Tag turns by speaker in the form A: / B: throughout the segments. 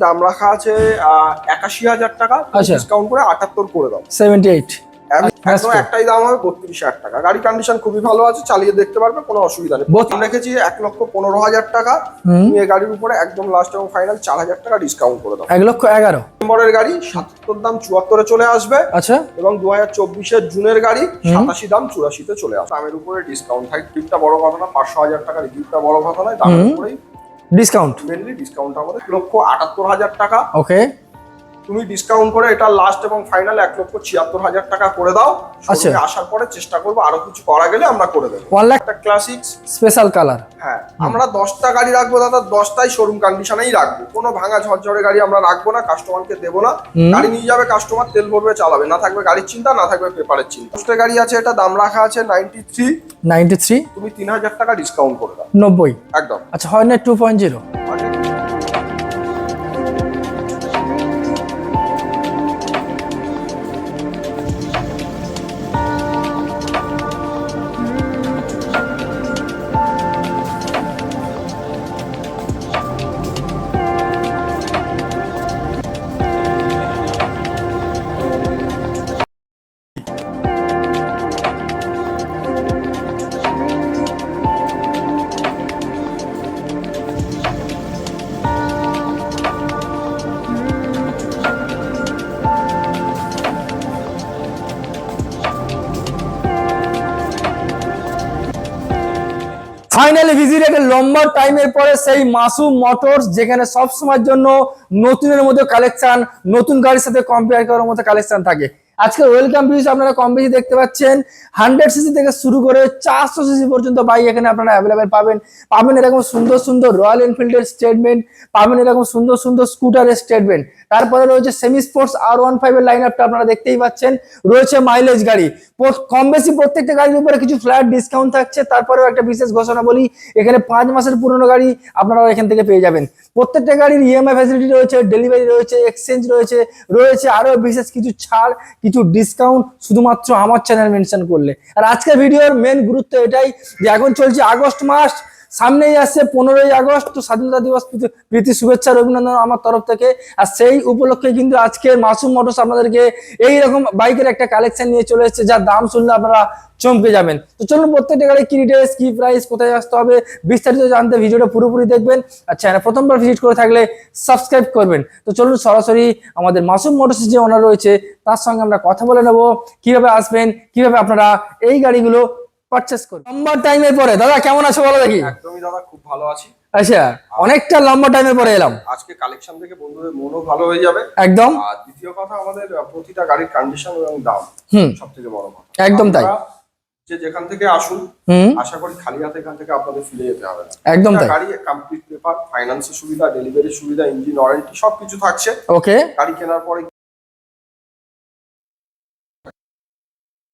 A: দাম রাখা আছে ৮১,০০০ টাকা, ডিসকাউন্ট করে ৭৮ করে দাও।
B: 78
A: একদম একটাই দাম হবে ৩২,০০০ টাকা। গাড়ি কন্ডিশন খুবই ভালো আছে, চালিয়ে দেখতে পারবে, কোনো অসুবিধা নেই। দাম রেখেছি ১,১৫,০০০ টাকা। তুমি এই গাড়ির উপরে একদম লাস্ট এবং ফাইনাল ৪,০০০ টাকা ডিসকাউন্ট করে দাও।
B: ১,১১,০০০
A: নম্বরের গাড়ি ৭৭ দাম ৭৪-এ চলে আসবে।
B: আচ্ছা,
A: এবং ২০২৪-এর জুনের গাড়ি ৮৭ দাম ৮৪-তে চলে আসবে। দামের উপরে ডিসকাউন্ট থাকে, গিফটটা বড় কথা না, ৫০০,০০০ টাকার গিফটটা বড় কথা নয়, দামের উপরেই
B: ডিসকাউন্ট।
A: মেনলি ডিসকাউন্ট আমাদের ১,৭৮,০০০ টাকা।
B: ওকে,
A: তুমি ডিসকাউন্ট করে এটা লাস্ট এবং ফাইনাল ১,৭৪,০০০ টাকা করে দাও।
B: আচ্ছা,
A: আসার পরে চেষ্টা করবো আরো কিছু করা গেলে আমরা করে দেবো।
B: 1 লাখ
A: একটা ক্লাসিক্স
B: স্পেশাল কালার।
A: হ্যাঁ, আমরা 10টা গাড়ি রাখবো দাদা, 10টাই শোরুম কন্ডিশনেই রাখবো। কোনো ভাঙা ঝরঝরে গাড়ি আমরা রাখবো না, কাস্টমারকে দেবো না। গাড়ি নিয়ে যাবে কাস্টমার, তেল ভরবে, চালাবে, না থাকবে গাড়ির চিন্তা, না থাকবে পেপারের চিন্তা। 10টা গাড়ি আছে, এটা দাম রাখা আছে 93। তুমি ৩,০০০ টাকা ডিসকাউন্ট করে দাও।
B: 90
A: একদম।
B: আচ্ছা, হয় না 2.0? ফাইনালি ভিজিটের লম্বা টাইমের পরে সেই মাসুম মোটরস, যেখানে সব সময়ের জন্য নতুনের মধ্যে কালেকশন, নতুন গাড়ির সাথে কম্পেয়ার করার মতো কালেকশন থাকে। আজকে ওয়েলকাম পিস আপনারা কম বেশি দেখতে পাচ্ছেন, 100 সিসি থেকে শুরু করে 400 সিসি পর্যন্ত বাইক এখানে আপনারা অ্যাভেলেবেল পাবেন এরকম সুন্দর সুন্দর রয়্যাল এনফিল্ডের স্টেটমেন্ট, পাবেন এরকম সুন্দর সুন্দর স্কুটারের স্টেটমেন্ট। তারপরে রয়েছে সেমি স্পোর্টস R15 এর লাইন আপটা আপনারা দেখতেই পাচ্ছেন। রয়েছে মাইলেজ গাড়ি, কম বেশি প্রত্যেকটা গাড়ির উপরে কিছু ফ্ল্যাট ডিসকাউন্ট থাকছে। তারপরেও একটা বিশেষ ঘোষণা বলি, এখানে 5 মাসের পুরনো গাড়ি আপনারা এখান থেকে পেয়ে যাবেন। প্রত্যেকটা গাড়ির ইএমআই ফ্যাসিলিটি রয়েছে, ডেলিভারি রয়েছে, এক্সচেঞ্জ রয়েছে আরো বিশেষ কিছু ছাড়, কিছু ডিসকাউন্ট শুধুমাত্র আমার চ্যানেল মেনশন করলে। আর আজকের ভিডিওর মেন গুরুত্ব এটাই যে এখন চলছে আগস্ট মাস, সামনেই আসছে 15ই আগস্ট, তো স্বাধীনতা দিবস প্রীতি শুভেচ্ছা অভিনন্দন আমার তরফ থেকে। আর সেই উপলক্ষে কিন্তু আজকে মাসুম মোটরস আপনাদেরকে এইরকম বাইকের একটা কালেকশন নিয়ে চলে এসেছে, যার দাম শুনলে আপনারা চমকে যাবেন। তো চলুন প্রত্যেকটা গাড়ি কি ডিটেইলস, কি প্রাইস, কোথায় আসতে হবে বিস্তারিত জানতে ভিডিওটা পুরোপুরি দেখবেন। আর চ্যানেল প্রথমবার ভিজিট করে থাকলে সাবস্ক্রাইব করবেন। তো চলুন সরাসরি আমাদের মাসুম মোটরসের যে ওনার রয়েছে তার সঙ্গে আমরা কথা বলে নেবো, কিভাবে আসবেন, কিভাবে আপনারা এই গাড়িগুলো পারচেজ করবেন। লম্বা টাইমের পরে দাদা কেমন আছো বলো দেখি?
A: একদমই দাদা, খুব ভালো আছি।
B: আচ্ছা, অনেকটা লম্বা টাইমের পরে এলাম।
A: আজকে কালেকশন থেকে বন্ধুদের মনও ভালো হয়ে যাবে
B: একদম।
A: আর দ্বিতীয় কথা, আমাদের প্রতিটা গাড়ির কন্ডিশন এবং দাম সবথেকে বড় কথা।
B: একদম তাই।
A: যে যেখান থেকে আসুন, আশা করি খালি হাতে এখান থেকে আপনাদের ফিরে যেতে হবে না।
B: একদম তাই।
A: গাড়ি কমপ্লিট পেপার, ফাইন্যান্সের সুবিধা, ডেলিভারির সুবিধা, ইঞ্জিন ওয়ারেন্টি সবকিছু থাকছে।
B: ওকে।
A: গাড়ি কেনার পরে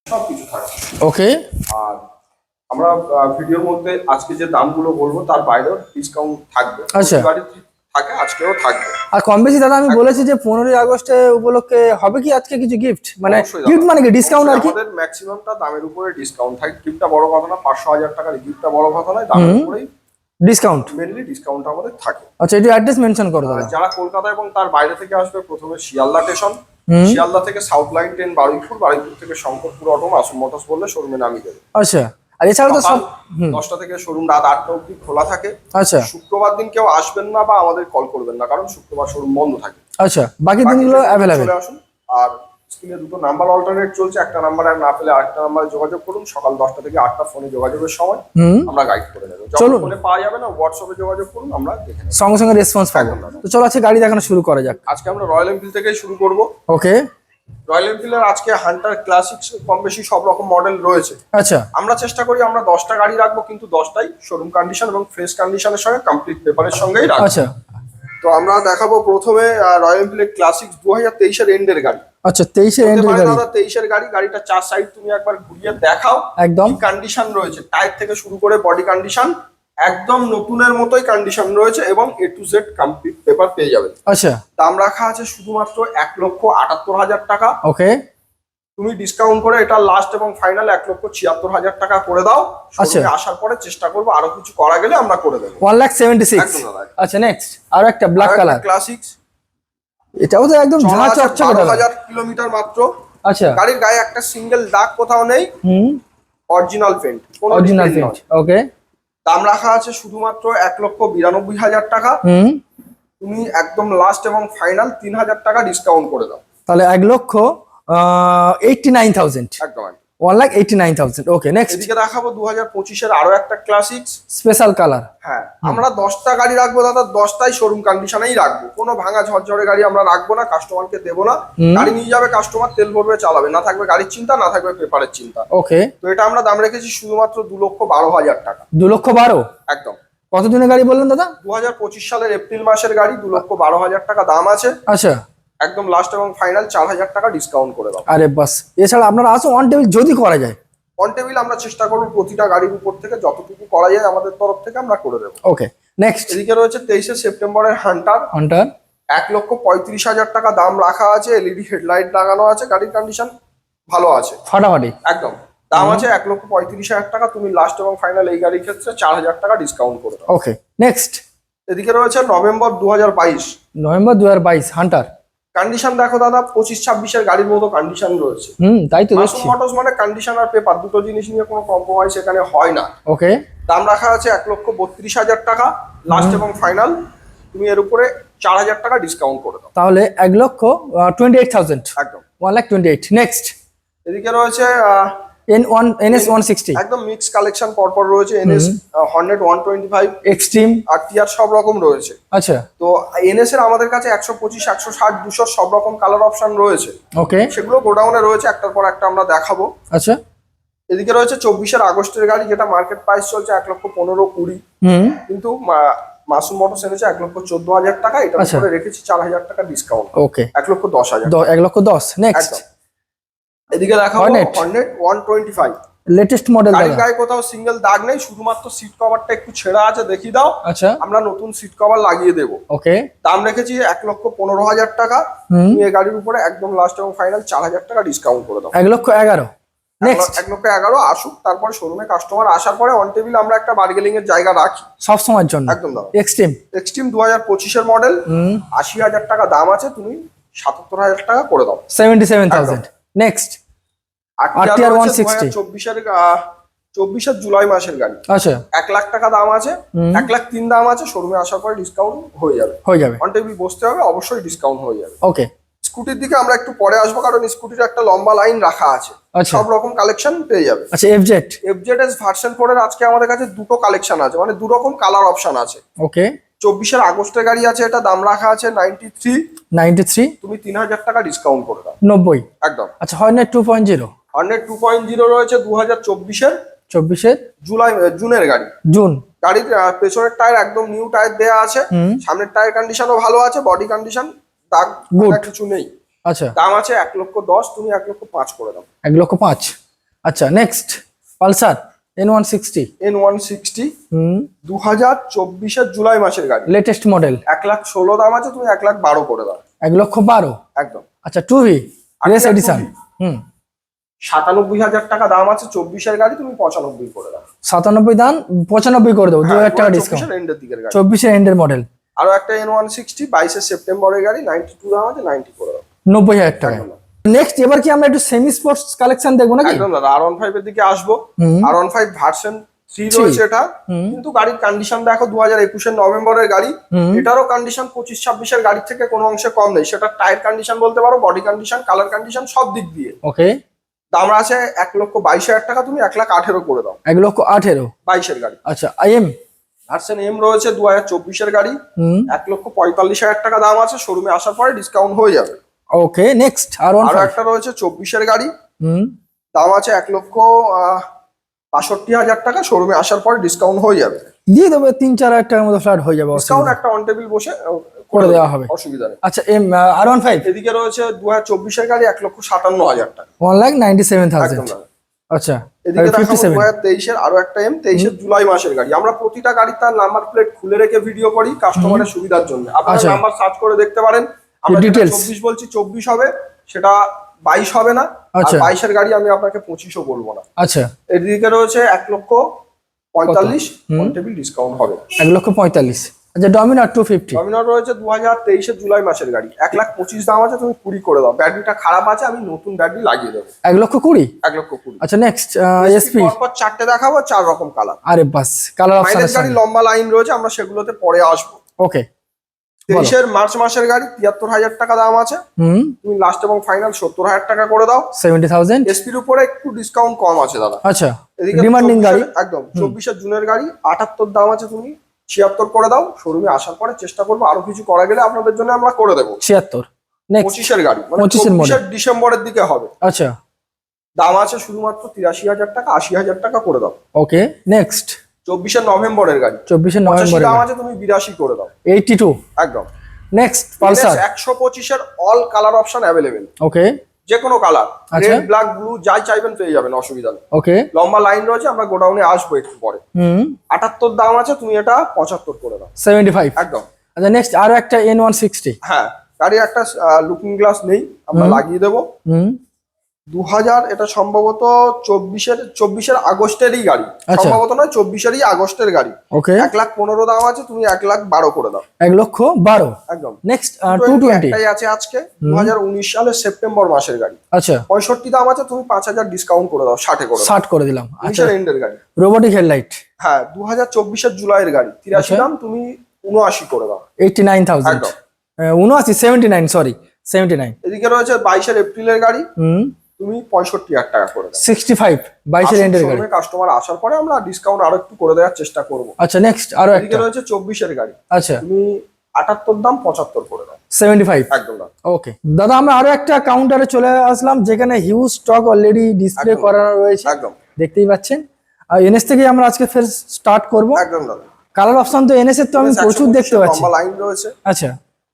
A: সবকিছু থাকছে।
B: ওকে।
A: আর আমরা ভিডিওর মধ্যে আজকে যে দামগুলো বলবো তার বাইরেও ডিসকাউন্ট থাকবে।
B: আচ্ছা,
A: গাড়ি থাকে, আজকেও থাকবে।
B: আর কম বেশি দাদা আমি বলেছি যে 15ই আগস্টে উপলক্ষে হবে কি আজকে কিছু গিফট, মানে গিফট মানে কি ডিসকাউন্ট আর কি?
A: আমাদের ম্যাক্সিমামটা দামের উপরে ডিসকাউন্ট থাকে। গিফটটা বড় কথা না, ৫০০,০০০ টাকার গিফটটা বড় কথা নয়, দামের উপরেই
B: ডিসকাউন্ট,
A: মেনলি ডিসকাউন্ট আমাদের থাকে।
B: আচ্ছা, এটি অ্যাড্রেস মেনশন করো দাদা।
A: যারা কলকাতা এবং তার বাইরে থেকে আসবে, প্রথমে শিয়ালদা স্টেশন, শিয়ালদা থেকে south line train Baruipur, Baruipur থেকে শঙ্করপুর অটো, মাসুম মোটরস বললে শোরুমে নামিয়ে দেবে।
B: আচ্ছা, আর এছাড়া তো সব
A: 10টা থেকে শোরুম রাত 8টা অবধি খোলা থাকে।
B: আচ্ছা,
A: শুক্রবার দিন কেউ আসবেন না বা আমাদের কল করবেন না, কারণ শুক্রবার শোরুম বন্ধ থাকে।
B: আচ্ছা, বাকি দিনগুলো অ্যাভেলেবেল।
A: চলে আসুন। আর স্ক্রিনে দুটো নাম্বার অল্টারনেট চলছে, একটা নাম্বার আর না পেলে আরেকটা নাম্বারে যোগাযোগ করুন। সকাল 10টা থেকে 8টা ফোনে যোগাযোগের সময় আমরা গাইড করে দেবো। যখন ফোনে পাওয়া যাবে না, হোয়াটসঅ্যাপে যোগাযোগ করুন, আমরা দেখে নেব,
B: সঙ্গে সঙ্গে রেসপন্স পাবো। তো চলো আজকে গাড়ি দেখানো শুরু করা যাক।
A: আজকে আমরা রয়্যাল এনফিল্ড থেকেই শুরু করব।
B: ওকে।
A: রয়্যাল এনফিল্ডের আজকে হান্টার, ক্লাসিক্স কম বেশি সব রকম মডেল রয়েছে।
B: আচ্ছা,
A: আমরা চেষ্টা করি আমরা 10টা গাড়ি রাখবো, কিন্তু 10টাই শোরুম কন্ডিশন এবং ফ্রেশ কন্ডিশনের সঙ্গে কমপ্লিট পেপারের সঙ্গেই রাখবো।
B: আচ্ছা,
A: তো আমরা দেখাবো প্রথমে রয়্যাল এনফিল্ডের ক্লাসিক্স 2023 এর এন্ডের গাড়ি।
B: আচ্ছা, 23 এর এন্ডের গাড়ি।
A: দাদা 23 এর গাড়ি, গাড়িটা চার সাইড তুমি একবার ঘুরিয়ে দেখাও
B: একদম
A: কি কন্ডিশন রয়েছে। টায়ার থেকে শুরু করে বডি কন্ডিশন একদম নতুনের মতোই কন্ডিশন রয়েছে এবং A to Z complete paper পেয়ে যাবেন।
B: আচ্ছা,
A: দাম রাখা আছে শুধুমাত্র ১,৭৮,০০০ টাকা।
B: ওকে।
A: তুমি ডিসকাউন্ট করে এটা লাস্ট এবং ফাইনাল ১,৭৪,০০০ টাকা করে দাও।
B: আচ্ছা,
A: আসার পরে চেষ্টা করবো আরো কিছু করা গেলে আমরা করে দেবো।
B: 1,76,000। আচ্ছা, নেক্সট আর একটা ব্ল্যাক কালার
A: ক্লাসিক্স
B: এটাও তো একদম ঝাঁ চকচকে দাদা।
A: 12,000 কিলোমিটার মাত্র।
B: আচ্ছা,
A: গাড়ির গায়ে একটা সিঙ্গেল দাগ কোথাও নেই। Original paint,
B: original paint. Okay,
A: দাম রাখা আছে শুধুমাত্র 1,92,000 টাকা। তুমি একদম লাস্ট এবং ফাইনাল 3,000 টাকা ডিসকাউন্ট করে দাও।
B: তাহলে 1,89,000।
A: একদম
B: 1,89,000। ওকে, নেক্সট।
A: এদিকে দেখাবো 2025 এর আরো একটা ক্লাসিক্স
B: স্পেশাল কালার।
A: হ্যাঁ, আমরা 10টা গাড়ি রাখবো দাদা, 10টাই শোরুম কন্ডিশনেই রাখবো। কোনো ভাঙা ঝরঝরে গাড়ি আমরা রাখবো না, কাস্টমারকে দেবো না। গাড়ি নিয়ে যাবে কাস্টমার, তেল ভরবে চালাবে, না থাকবে গাড়ির চিন্তা, না থাকবে পেপারের চিন্তা।
B: ওকে,
A: তো এটা আমরা দাম রেখেছি শুধুমাত্র 2,12,000 টাকা।
B: 2,12,000?
A: একদম।
B: কত দিনের গাড়ি বললেন দাদা?
A: 2025 সালের এপ্রিল মাসের গাড়ি, 2,12,000 টাকা দাম আছে।
B: আচ্ছা,
A: একদম লাস্ট এবং ফাইনাল 4,000 টাকা ডিসকাউন্ট করে দাও।
B: আরে বাস। এছাড়া আপনারা আসো অন টেবিল যদি করা যায়।
A: অন টেবিল আমরা চেষ্টা করবো প্রতিটা গাড়ির উপর থেকে যতটুকু করা যায় আমাদের তরফ থেকে আমরা করে দেবো।
B: ওকে, নেক্সট।
A: এদিকে রয়েছে 23শে সেপ্টেম্বরের হান্টার। 1,35,000 টাকা দাম রাখা আছে। এলইডি হেডলাইট লাগানো আছে, গাড়ির কন্ডিশন ভালো আছে,
B: ফাটাফাটি
A: একদম। দাম আছে 1,35,000 টাকা। তুমি লাস্ট এবং ফাইনাল এই গাড়ির ক্ষেত্রে 4,000 টাকা ডিসকাউন্ট করে দাও।
B: ওকে, নেক্সট।
A: এদিকে রয়েছে নভেম্বর 2022।
B: November 2022 Hunter.
A: কন্ডিশন দেখো দাদা, 25-26 এর গাড়ির মতো কন্ডিশন রয়েছে।
B: তাই তো
A: মাসুম
B: দেখছি।
A: মোটরস মানে কন্ডিশন আর পেপার দুটো জিনিস নিয়ে কোনো কম্প্রোমাইজ এখানে হয় না।
B: ওকে,
A: দাম রাখা আছে 1,32,000 টাকা। লাস্ট এবং ফাইনাল তুমি এর উপরে 4,000 টাকা ডিসকাউন্ট করে দাও।
B: তাহলে 1,28,000।
A: একদম
B: 1,28,000। নেক্সট।
A: এদিকে রয়েছে
B: NS 160।
A: একদম মিক্স কালেকশন পরপর রয়েছে। NS 100, 125
B: এক্সট্রিম
A: আর টিআর সব রকম রয়েছে।
B: আচ্ছা,
A: তো NS এর আমাদের কাছে 125, 160, 200 সব রকম কালার অপশন রয়েছে।
B: ওকে,
A: সেগুলো গোডাউনে রয়েছে, একটার পর একটা আমরা দেখাবো।
B: আচ্ছা।
A: এদিকে রয়েছে 24 আগস্টের গাড়ি, যেটা মার্কেট প্রাইস চলছে 1,15,20। কিন্তু মাসুম মোটরস এনেছে 1,14,000 টাকা। এটার
B: আচ্ছা।
A: উপরে রেখেছি 4,000 টাকা ডিসকাউন্ট।
B: ওকে,
A: 1,10,000।
B: 1,10,000। নেক্সট।
A: একদম। এদিকে দেখাবো
B: Hornet।
A: 125।
B: লেটেস্ট মডেল
A: গাড়ির
B: দাদা।
A: গায়ে কোথাও সিঙ্গেল দাগ নেই, শুধুমাত্র সিট কভারটা একটু ছেঁড়া আছে, দেখিয়ে দাও।
B: আচ্ছা,
A: আমরা নতুন সিট কভার লাগিয়ে দেবো।
B: ওকে।
A: দাম রেখেছি 1,15,000 টাকা। তুমি এই গাড়ির উপরে একদম লাস্ট এবং ফাইনাল 4,000 টাকা ডিসকাউন্ট করে দাও।
B: 1,11,000। নেক্সট।
A: 1,11,000 আসুক, তারপরে শোরুমে কাস্টমার আসার পরে অন টেবিল আমরা একটা বার্গেনিং এর জায়গা রাখি
B: সব সময়ের জন্য।
A: একদম দাও।
B: এক্সট্রিম।
A: এক্সট্রিম 2025 এর মডেল, 80,000 টাকা দাম আছে। তুমি 77,000 টাকা করে দাও।
B: 77,000। নেক্সট।
A: RTR
B: 160
A: 24 জুলাই মাসের গাড়ি।
B: আচ্ছা,
A: 1,00,000 টাকা দাম আছে। 1,03,000 দাম আছে। শোরুমে আসার পরে ডিসকাউন্ট হয়ে যাবে। অন টেবিল বসতে হবে, অবশ্যই ডিসকাউন্ট হয়ে যাবে।
B: ওকে।
A: স্কুটির দিকে আমরা একটু পরে আসবো, কারণ স্কুটির একটা লম্বা লাইন রাখা আছে।
B: আচ্ছা।
A: সব রকম কালেকশন পেয়ে যাবে।
B: আচ্ছা,
A: FZS ভার্সন 4 এর আজকে আমাদের কাছে দুটো কালেকশন আছে, মানে দু রকম কালার অপশন আছে।
B: ওকে।
A: 24 আগস্টের গাড়ি আছে, এটা দাম রাখা আছে 93। তুমি 3,000 টাকা ডিসকাউন্ট করে দাও।
B: 90।
A: একদম।
B: আচ্ছা, Hornet 2.0।
A: Hornet 2.0 রয়েছে 2024 জুনের গাড়ি।
B: জুন।
A: গাড়ির পেছনের টায়ার একদম নিউ টায়ার দেয়া আছে। সামনের টায়ার কন্ডিশনও ভালো আছে, বডি কন্ডিশন দাগ কিছু নেই।
B: আচ্ছা,
A: দাম আছে 1,10,000। তুমি 1,05,000 করে দাও।
B: 1,05,000। আচ্ছা, নেক্সট। Pulsar N160।
A: 2024 জুলাই মাসের গাড়ি,
B: লেটেস্ট মডেল।
A: 1,16,000 দাম আছে। তুমি 1,12,000 করে দাও।
B: 1,12,000।
A: একদম।
B: আচ্ছা, 2V রেস এডিশন।
A: 97,000 টাকা দাম আছে। 24 গাড়ি, তুমি 95 করে দাও।
B: 97 দাম, 95 করে দেবো। 2,000 টাকা ডিসকাউন্ট।
A: 24 দিকের গাড়ি।
B: 24 এন্ডের মডেল।
A: আরো একটা N160 22 সেপ্টেম্বরের গাড়ি, 92 দাম আছে। 90 করে দাও।
B: 90,000 টাকা। নেক্সট, এবার কি আমরা একটু সেমি স্পোর্টস কালেকশন দেখবো নাকি?
A: একদম দাদা, R15 এর দিকে আসবো। R15 ভার্সন 3 রয়েছে এটা, কিন্তু গাড়ির কন্ডিশন দেখো 2021 এর নভেম্বরের গাড়ি। এটারও কন্ডিশন 25-26 এর গাড়ির থেকে কোনো অংশে কম নেই। সেটা টায়ার কন্ডিশন বলতে পারো, বডি কন্ডিশন, কালার কন্ডিশন সব দিক দিয়ে।
B: ওকে।
A: দাম আছে 1,22,000 টাকা। তুমি 1,18,000 করে দাও।
B: 1,18,000।
A: 22 এর গাড়ি।
B: আচ্ছা, IM
A: ভার্সন M রয়েছে 2024 এর গাড়ি। 1,45,000 টাকা দাম আছে। শোরুমে আসার পরে ডিসকাউন্ট হয়ে যাবে।
B: ওকে। নেক্সট,
A: আরো একটা রয়েছে 24 এর গাড়ি। দাম আছে 1,65,000 টাকা। শোরুমে আসার পরে ডিসকাউন্ট হয়ে যাবে।
B: দিয়ে দেবে 3-4,000 টাকার মতো ফ্ল্যাট হয়ে যাবে।
A: ডিসকাউন্ট একটা অন টেবিল বসে
B: করে দেওয়া হবে,
A: অসুবিধা নেই।
B: আচ্ছা, R15
A: এদিকে রয়েছে 2024 এর গাড়ি, 1,57,000 টাকা।
B: 1,97,000। আচ্ছা,
A: এদিকে দেখাবো 2023 এর আরো একটা M23 জুলাই মাসের গাড়ি। আমরা প্রতিটা গাড়ির তার নাম্বার প্লেট খুলে রেখে ভিডিও করি কাস্টমারের সুবিধার জন্য। আপনারা নাম্বার সার্চ করে দেখতে পারেন। আমরা 24 বলছি, 24 হবে, সেটা 22 হবে না। আর 22 এর গাড়ি আমি আপনাকে 25ও বলবো না।
B: আচ্ছা,
A: এদিকে রয়েছে 1,45,000 অন টেবিল ডিসকাউন্ট হবে।
B: 1,45,000। আচ্ছা ডমিনার 250।
A: ডমিনার রয়েছে 2023 জুলাই মাসের গাড়ি, 1,25,000 দাম আছে, তুমি 20 করে দাও। ব্যাটারিটা খারাপ আছে, আমি নতুন ব্যাটারি লাগিয়ে দেবো।
B: 1,20,000।
A: 1,20,000।
B: আচ্ছা নেক্সট এসপি।
A: পরপর 4টে দেখাবো, 4 রকম কালার।
B: আরে বাস, কালার অপশন
A: মাইলেজ গাড়ি লম্বা লাইন রয়েছে, আমরা সেগুলোতে পরে আসবো।
B: ওকে।
A: 23 মার্চ মাসের গাড়ি, 73,000 টাকা দাম আছে। তুমি লাস্ট এবং ফাইনাল 70,000 টাকা করে দাও।
B: 70,000।
A: এসপির উপরে একটু ডিসকাউন্ট কম আছে দাদা।
B: আচ্ছা
A: এদিকে
B: ডিমান্ডিং গাড়ি
A: একদম 24 জুনের গাড়ি, 78 দাম আছে, তুমি 76 করে দাও। শোরুমে আসার পরে চেষ্টা করবো আরো কিছু করা গেলে আপনাদের জন্য আমরা করে দেবো।
B: 76। নেক্সট
A: 25 গাড়ি, মানে
B: 25
A: ডিসেম্বরের দিকে হবে।
B: আচ্ছা
A: দাম আছে শুধুমাত্র 83,000 টাকা, 80,000 টাকা করে দাও।
B: ওকে। নেক্সট
A: 24 নভেম্বরের গাড়ি,
B: 24 নভেম্বরের
A: দাম আছে, তুমি 82 করে দাও।
B: 82।
A: একদম।
B: Next Pulsar
A: 125 all colour option available.
B: Okay.
A: যে কোনো কালার,
B: আচ্ছা।
A: রেড, ব্ল্যাক, ব্লু, যাই চাইবেন পেয়ে যাবেন, অসুবিধা নেই।
B: ওকে।
A: লম্বা লাইন রয়েছে, আমরা গোডাউনে আসবো একটু পরে। 78 দাম আছে, তুমি এটা 75 করে দাও।
B: 75।
A: একদম।
B: আচ্ছা নেক্সট আরো একটা N160।
A: হ্যাঁ, গাড়ির একটা লুকিং গ্লাস নেই, আমরা লাগিয়ে দেবো। 2000, এটা সম্ভবত 24 আগস্টেরই গাড়ি, সম্ভবত নয় 24 আগস্টের গাড়ি।
B: ওকে।
A: 1,15,000 দাম আছে, তুমি 1,12,000 করে দাও।
B: 1,12,000।
A: একদম।
B: নেক্সট 220
A: একটাই আছে আজকে, 2019 সালের সেপ্টেম্বর মাসের গাড়ি।
B: আচ্ছা
A: 65 দাম আছে, তুমি 5,000 ডিসকাউন্ট করে দাও, 60 করে দাও।
B: 60 করে দিলাম। আচ্ছা
A: এন্ডের গাড়ি,
B: রোবোটিক হেডলাইট।
A: হ্যাঁ 2024 জুলাইয়ের গাড়ি, 83 দাম, তুমি 79 করে দাও।
B: 89,000।
A: একদম।
B: 79 79 সরি 79।
A: এদিকে রয়েছে 22 এপ্রিলের গাড়ি, তুমি 65,000 টাকা করে দাও।
B: 65 22 এন্ডের গাড়ি।
A: কাস্টমার আসার পরে আমরা ডিসকাউন্ট আরো একটু করে দেওয়ার চেষ্টা করব।
B: আচ্ছা নেক্সট আরো
A: এদিকে
B: একটা
A: রয়েছে 24 গাড়ি,
B: আচ্ছা
A: তুমি 78 দাম 75 করে দাও।
B: 75।
A: একদম দাদা।
B: ওকে দাদা, আমরা আরো একটা কাউন্টারে চলে আসলাম যেখানে হিউজ স্টক অলরেডি ডিসপ্লে করানো রয়েছে,
A: একদম
B: দেখতেই পাচ্ছেন। আর এনএস থেকে আমরা আজকে ফের স্টার্ট করব।
A: একদম দাদা।
B: কালার অপশন তো এনএস এর তো আমি প্রচুর দেখতে পাচ্ছি,
A: লম্বা লাইন রয়েছে।
B: আচ্ছা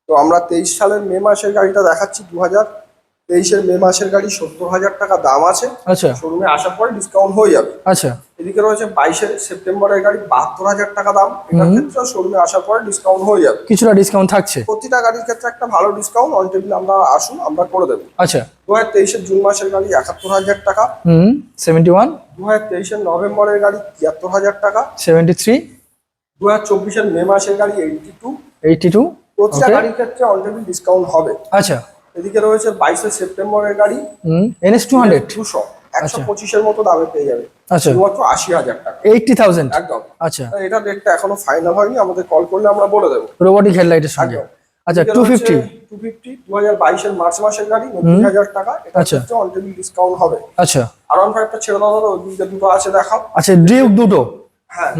A: তো আমরা 23 সালের মে মাসের গাড়িটা দেখাচ্ছি। 2023 মে মাসের গাড়ি, 70,000 টাকা দাম আছে।
B: আচ্ছা
A: শোরুমে আসার পরে ডিসকাউন্ট হয়ে যাবে।
B: আচ্ছা
A: এদিকে রয়েছে 22 সেপ্টেম্বরের গাড়ি, 72,000 টাকা দাম। এটার ক্ষেত্রে শোরুমে আসার পরে ডিসকাউন্ট হয়ে যাবে,
B: কিছুটা ডিসকাউন্ট থাকছে।
A: প্রতিটা গাড়ির ক্ষেত্রে একটা ভালো ডিসকাউন্ট অন টেবিল আমরা আসুন, আমরা করে দেবো।
B: আচ্ছা
A: 2023 জুন মাসের গাড়ি 71,000 টাকা।
B: 71।
A: 2023 নভেম্বরের গাড়ি 73,000 টাকা।
B: 73।
A: 2024 মে মাসের গাড়ি 82।
B: 82।
A: প্রতিটা গাড়ির ক্ষেত্রে অন টেবিল ডিসকাউন্ট হবে।
B: আচ্ছা
A: এদিকে রয়েছে 22 সেপ্টেম্বরের গাড়ি,
B: এনএস 200
A: 200 125 মতো দামে পেয়ে যাবে,
B: আচ্ছা
A: শুধুমাত্র 80,000 টাকা।
B: 80,000।
A: একদম।
B: আচ্ছা
A: এটা রেটটা এখনো ফাইনাল হয়নি, আমাদের কল করলে আমরা বলে দেবো।
B: রোবোটিক হেডলাইটের সঙ্গে।
A: একদম।
B: আচ্ছা 250।
A: 2022 মার্চ মাসের গাড়ি, 90,000 টাকা। এটা
B: আচ্ছা।
A: ক্ষেত্রে অন টেবিল ডিসকাউন্ট হবে।
B: আচ্ছা
A: আর 15টা ছেড়ে দাও দাদা, ওই দিকে দুটো আছে দেখাও।
B: আচ্ছা ডিউক দুটো।
A: হ্যাঁ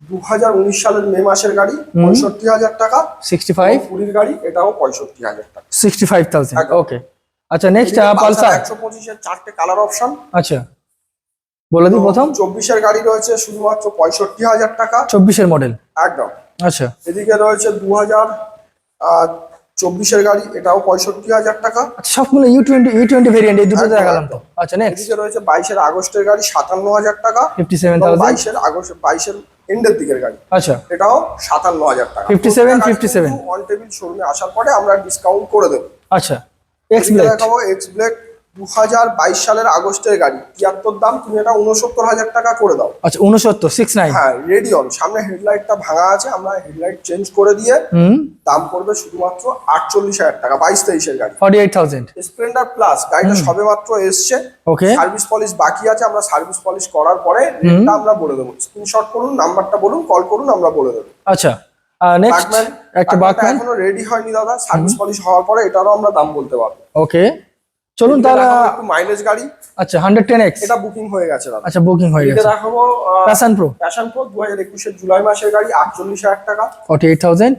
A: 2019 সালের মে মাসের গাড়ি, 65,000 টাকা।
B: 65।
A: 20 গাড়ি, এটাও 65,000 টাকা।
B: 65,000।
A: একদম।
B: ওকে। আচ্ছা নেক্সট পালসার
A: 125 4টে কালার অপশন।
B: আচ্ছা বলে দিই প্রথম
A: 24 গাড়ি রয়েছে শুধুমাত্র 65,000 টাকা।
B: 24 মডেল।
A: একদম।
B: আচ্ছা
A: এদিকে রয়েছে 2024 গাড়ি, এটাও 65,000 টাকা।
B: আচ্ছা সবগুলো E20 ভেরিয়েন্ট, এই দুটো দেখালাম তো। আচ্ছা নেক্সট
A: এদিকে রয়েছে 22 আগস্টের গাড়ি, 57,000 টাকা।
B: 57,000।
A: 22 এন্ডের দিকের গাড়ি,
B: আচ্ছা
A: এটাও 57,000 টাকা।
B: 57
A: অন টেবিল শোরুমে আসার পরে আমরা ডিসকাউন্ট করে দেবো।
B: আচ্ছা এক্স ব্লেড
A: দেখাবো এক্স ব্লেড, 2022 সালের আগস্টের গাড়ি, 73 দাম, তুমি এটা 69,000 টাকা করে দাও।
B: আচ্ছা 69 69।
A: হ্যাঁ রেডিয়ন, সামনে হেডলাইটটা ভাঙা আছে, আমরা হেডলাইট চেঞ্জ করে দিয়ে দাম পড়বে শুধুমাত্র 48,000 টাকা। 22-23 গাড়ি,
B: 48,000।
A: স্প্লেন্ডার প্লাস গাড়িটা সবেমাত্র এসছে।
B: ওকে।
A: সার্ভিস পলিশ বাকি আছে, আমরা সার্ভিস পলিশ করার পরে রেটটা আমরা বলে দেবো। স্ক্রিনশট করুন, নাম্বারটা বলুন, কল করুন, আমরা বলে দেবো।
B: আচ্ছা নেক্সট একটা বাকম্যান
A: এখনো রেডি হয়নি দাদা, সার্ভিস পলিশ হওয়ার পরে এটারও আমরা দাম বলতে পারবো।
B: ওকে চলুন তাহলে।
A: একটু মাইলেজ গাড়ি,
B: আচ্ছা 110X,
A: এটা বুকিং হয়ে গেছে দাদা।
B: আচ্ছা বুকিং হয়ে
A: এদিকে
B: গেছে।
A: দেখাবো
B: প্যাশন প্রো
A: 2021 জুলাই মাসের গাড়ি, 48,000 টাকা।
B: 48,000।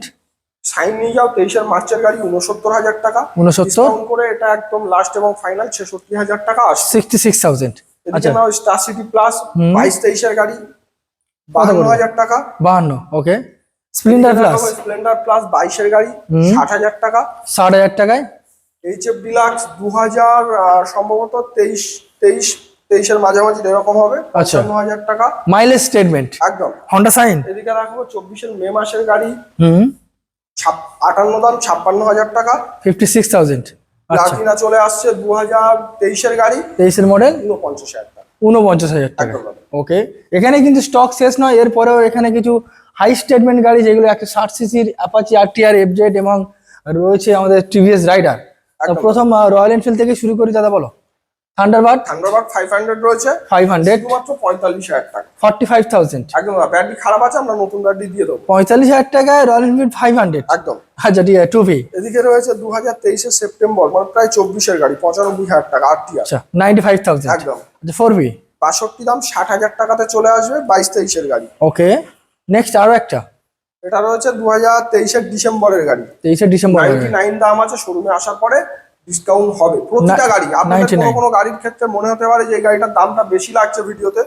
A: সাইন নিয়ে যাও 23 মার্চের গাড়ি, 69,000 টাকা।
B: 69।
A: ডিসকাউন্ট করে এটা একদম লাস্ট এবং ফাইনাল 66,000 টাকা আসছে।
B: 66,000।
A: এদিকে
B: আচ্ছা
A: নাও স্টার সিটি প্লাস, 22-23 গাড়ি, 52,000 টাকা।
B: 52। ওকে। স্প্লেন্ডার প্লাস,
A: স্প্লেন্ডার প্লাস 22 গাড়ি, 60,000 টাকা।
B: 60,000 টাকায়।
A: এইচএফ ডিলাক্স 2000 সম্ভবত 23 মাঝামাঝি এরকম হবে,
B: আচ্ছা
A: 55,000 টাকা।
B: মাইলেজ স্টেটমেন্ট
A: একদম।
B: Honda sign.
A: এদিকে রাখবো 24 মে মাসের গাড়ি, 58 দাম, 56,000 টাকা।
B: 56,000। আচ্ছা
A: প্লাটিনা চলে আসছে 2023 গাড়ি,
B: 23 মডেল,
A: 49,000 টাকা।
B: 49,000 টাকা। ওকে, এখানে কিন্তু স্টক শেষ নয়, এরপরেও এখানে কিছু হাই স্টেটমেন্ট গাড়ি যেগুলো 160 সিসির অ্যাপাচি আরটিআর এফজেড এবং রয়েছে আমাদের টিভিএস রাইডার। প্রথম রয়্যাল এনফিল্ড থেকে শুরু করি দাদা, বলো। থান্ডারবার্ড
A: 500 রয়েছে,
B: 500
A: শুধুমাত্র 45,000 টাকা,
B: 45,000।
A: একদম ব্যাটারি খারাপ আছে, আমরা নতুন ব্যাটারি দিয়ে দেবো।
B: 45,000 টাকায় রয়্যাল এনফিল্ড 500,
A: একদম।
B: আচ্ছা ঠিক আছে, 2V।
A: এদিকে রয়েছে 2023 সেপ্টেম্বর, মানে প্রায় 24-এর গাড়ি, 95,000 টাকা আরটিআর।
B: আচ্ছা 95,000
A: একদম।
B: আচ্ছা 4V
A: 62 দাম 60,000 টাকাতে চলে আসবে, 22-23-এর গাড়ি।
B: ওকে, নেক্সট আরো একটা,
A: এটা রয়েছে 2023 ডিসেম্বরের গাড়ি,
B: 23 ডিসেম্বর।
A: 99 দাম আছে, শোরুমে আসার পরে ডিসকাউন্ট হবে প্রতিটা গাড়ি। আপনাদের কোনো গাড়ির ক্ষেত্রে মনে হতে পারে যে এই গাড়িটার দামটা বেশি লাগছে ভিডিওতে,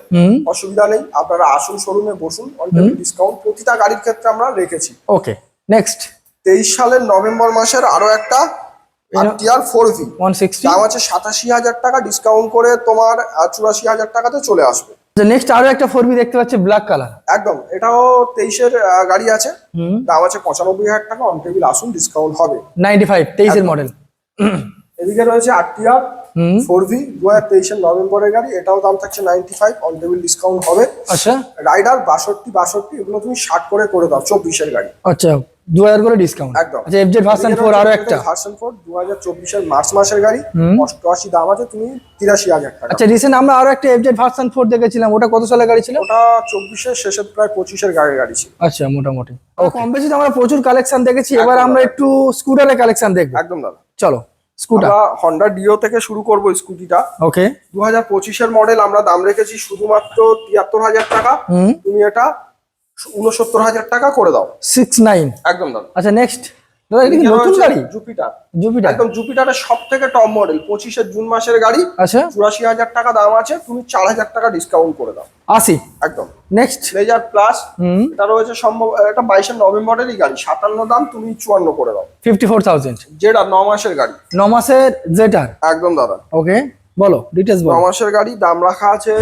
A: অসুবিধা নেই, আপনারা আসুন শোরুমে বসুন, অনলাইন ডিসকাউন্ট প্রতিটা গাড়ির ক্ষেত্রে আমরা রেখেছি।
B: ওকে, নেক্সট
A: 23 সালের নভেম্বর মাসের আরো একটা আরটিআর 4V
B: 160,
A: দাম আছে 87,000 টাকা, ডিসকাউন্ট করে তোমার 84,000 টাকাতে চলে আসবে।
B: নেক্সট আরো একটা 4V দেখতে পাচ্ছি ব্ল্যাক কালার,
A: একদম, এটাও 23-এর গাড়ি আছে, দাম আছে 95,000 টাকা, অন টেবিল আসুন, ডিসকাউন্ট হবে।
B: 95 23-এর মডেল।
A: এদিকে রয়েছে আরটিআর 4V 2023-এর নভেম্বরের গাড়ি, এটাও দাম থাকছে 95, অন টেবিল ডিসকাউন্ট হবে।
B: আচ্ছা,
A: রাইডার 62 এগুলো তুমি 60 করে দাও, 24-এর গাড়ি।
B: আচ্ছা 2000 করে ডিসকাউন্ট,
A: একদম।
B: আচ্ছা এফজেড ভার্সন 4 আরো একটা
A: ভার্সন 4 2024-এর মার্চ মাসের গাড়ি, 88 দাম আছে, তুমি 83,000 টাকা।
B: আচ্ছা রিসেন্ট আমরা আরো একটা এফজেড ভার্সন 4 দেখেছিলাম, ওটা কত সালের গাড়ি ছিল?
A: ওটা 24-এর শেষের প্রায় 25-এর গাড়ি ছিল।
B: আচ্ছা মোটামুটি কম বেশি আমরা প্রচুর কালেকশন দেখেছি, এবার আমরা একটু স্কুটারের কালেকশন দেখব।
A: একদম দাদা,
B: চলো স্কুটার।
A: আমরা হন্ডা ডিও থেকে শুরু করব স্কুটিটা।
B: ওকে,
A: 2025-এর মডেল, আমরা দাম রেখেছি শুধুমাত্র 73,000 টাকা, তুমি এটা 69,000 টাকা করে দাও।
B: 69,
A: একদম দাদা।
B: আচ্ছা নেক্সট দাদা, এটা কি নতুন গাড়ি?
A: জুপিটার,
B: জুপিটার
A: একদম জুপিটারের সবথেকে টপ মডেল, 25-এর জুন মাসের গাড়ি।
B: আচ্ছা
A: 84,000 টাকা দাম আছে, তুমি 4,000 টাকা ডিসকাউন্ট করে দাও।
B: 80,
A: একদম।
B: নেক্সট
A: লেজার প্লাস, এটা রয়েছে সম্ভব, এটা 22-এর নভেম্বরেরই গাড়ি, 57 দাম, তুমি 54 করে দাও।
B: 54,000,
A: যেটা 9 মাসের গাড়ি,
B: 9 মাসের জেটার।
A: একদম দাদা।
B: ওকে বলো ডিটেইলস
A: 9
B: বলো।
A: মাসের গাড়ি, দাম রাখা আছে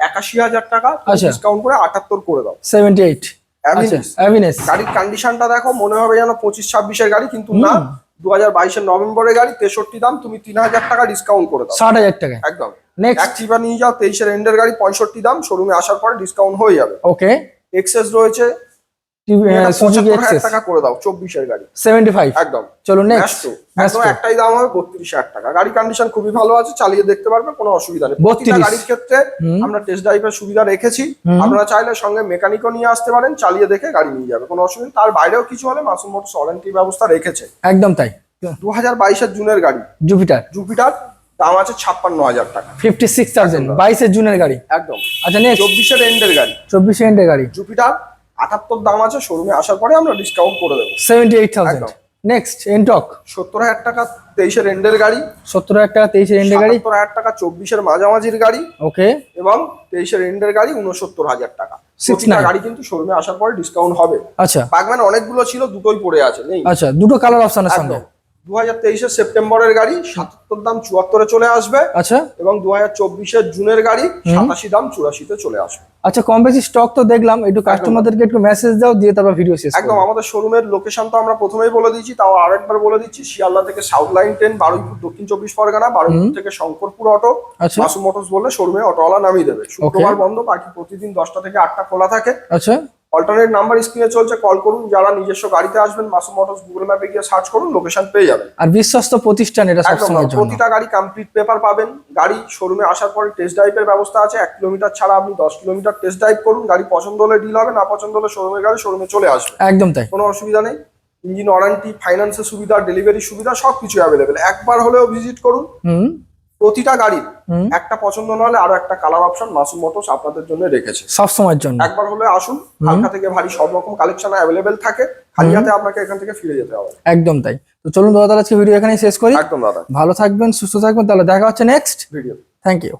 A: 81,000 টাকা,
B: আচ্ছা।
A: ডিসকাউন্ট করে 78 করে দাও।
B: 78, আচ্ছা অ্যাভিনেস।
A: গাড়ির কন্ডিশনটা দেখো, মনে হবে যেন 25-26-এর গাড়ি, কিন্তু না, 2022-এর নভেম্বরের গাড়ি, 63 দাম, তুমি 3,000 টাকা ডিসকাউন্ট করে দাও।
B: 60,000 টাকা।
A: একদম।
B: নেক্সট
A: অ্যাক্টিভা নিয়ে যাও, 23-এর এন্ডের গাড়ি, 65 দাম, শোরুমে আসার পরে ডিসকাউন্ট হয়ে যাবে।
B: ওকে,
A: এক্সেস রয়েছে,
B: সুজুকি
A: 75,000
B: এক্সেস
A: টাকা করে দাও, 24-এর গাড়ি।
B: 75,
A: একদম।
B: চলো নেক্সট।
A: একদম একটাই দাম হবে 32,000 টাকা। গাড়ি কন্ডিশন খুবই ভালো আছে, চালিয়ে দেখতে পারবে, কোনো অসুবিধা নেই।
B: 32
A: প্রতিটা গাড়ির ক্ষেত্রে আমরা টেস্ট ড্রাইভের সুবিধা রেখেছি, আপনারা চাইলে সঙ্গে মেকানিকও নিয়ে আসতে পারেন, চালিয়ে দেখে গাড়ি নিয়ে যাবে, কোনো অসুবিধা। তার বাইরেও কিছু হলে মাসুম মোটরস ওয়ারেন্টি ব্যবস্থা রেখেছে।
B: একদম তাই।
A: 2022-এর জুনের গাড়ি জুপিটার, দাম আছে 56,000 টাকা,
B: 56,000, 22-এর জুনের গাড়ি।
A: একদম।
B: আচ্ছা নেক্সট
A: 24-এর এন্ডের গাড়ি,
B: 24 এন্ডের গাড়ি
A: জুপিটার 78 দাম আছে, শোরুমে আসার পরে আমরা ডিসকাউন্ট করে দেবো।
B: 78,000। নেক্সট এনটক
A: 70,000 টাকা, 23-এর এন্ডের গাড়ি।
B: 70,000 টাকা 23-এর এন্ডের গাড়ি।
A: 77,000 টাকা 24-এর মাঝামাঝির গাড়ি।
B: ওকে,
A: এবং 23-এর এন্ডের গাড়ি 69,000 টাকা।
B: 69
A: গাড়ি কিন্তু শোরুমে আসার পরে ডিসকাউন্ট হবে।
B: আচ্ছা
A: বাগম্যান অনেকগুলো ছিল, দুটোই পড়ে আছে, নেই।
B: আচ্ছা দুটো কালার অপশনের সঙ্গে।
A: 2023-এর সেপ্টেম্বরের গাড়ি, 77 দাম 74-এ চলে আসবে।
B: আচ্ছা।
A: এবং 2024-এর জুনের গাড়ি, 87 দাম 84-তে চলে আসবে।
B: আচ্ছা কম বেশি স্টক তো দেখলাম, একটু কাস্টমারদেরকে একটু মেসেজ দাও, দিয়ে তারপর ভিডিও শেষ করব।
A: একদম। আমাদের শোরুমের লোকেশন তো আমরা প্রথমেই বলে দিয়েছি, তাও আরেকবার বলে দিচ্ছি। শিয়ালদা থেকে সাউথ লাইন 10, বারুইপুর দক্ষিণ 24 পরগনা, বারুইপুর থেকে শঙ্করপুর অটো,
B: আচ্ছা
A: মাসুম মোটরস বললে শোরুমে অটোওয়ালা নামিয়ে দেবে। শুক্রবার বন্ধ, বাকি প্রতিদিন 10টা থেকে 8টা খোলা থাকে।
B: আচ্ছা
A: অল্টারনেট নাম্বার স্ক্রিনে চলছে, কল করুন। যারা নিজস্ব গাড়িতে আসবেন, মাসুম মোটরস গুগল ম্যাপে গিয়ে সার্চ করুন, লোকেশন পেয়ে যাবেন।
B: আর বিশ্বস্ত প্রতিষ্ঠান এটা সবসময়ের জন্য।
A: প্রতিটা গাড়ি কমপ্লিট পেপার পাবেন। গাড়ি শোরুমে আসার পরে টেস্ট ড্রাইভের ব্যবস্থা আছে, 1 কিলোমিটার ছাড়া আপনি 10 কিলোমিটার টেস্ট ড্রাইভ করুন। গাড়ি পছন্দ হলে ডিল হবে, না পছন্দ হলে শোরুমের গাড়ি শোরুমে চলে আসবে।
B: একদম তাই,
A: কোনো অসুবিধা নেই। ইঞ্জিন ওয়ারেন্টি, ফাইন্যান্সের সুবিধা, ডেলিভারি সুবিধা সবকিছু অ্যাভেলেবেল। একবার হলেও ভিজিট করুন। প্রতিটা গাড়ি একটা পছন্দ না হলে আরো একটা কালার অপশন মাসুম মোটরস আপনাদের জন্য রেখেছে
B: সব সময়ের জন্য।
A: একবার হলে আসুন, হালকা থেকে ভারী সব রকম কালেকশন অ্যাভেলেবেল থাকে। খালি হাতে আপনাকে এখান থেকে ফিরে যেতে হবে।
B: একদম তাই। তো চলুন দাদা, আজকে ভিডিও এখানেই শেষ করি।
A: একদম দাদা,
B: ভালো থাকবেন, সুস্থ থাকবেন, তাহলে দেখা হচ্ছে নেক্সট
A: ভিডিও।
B: Thank you.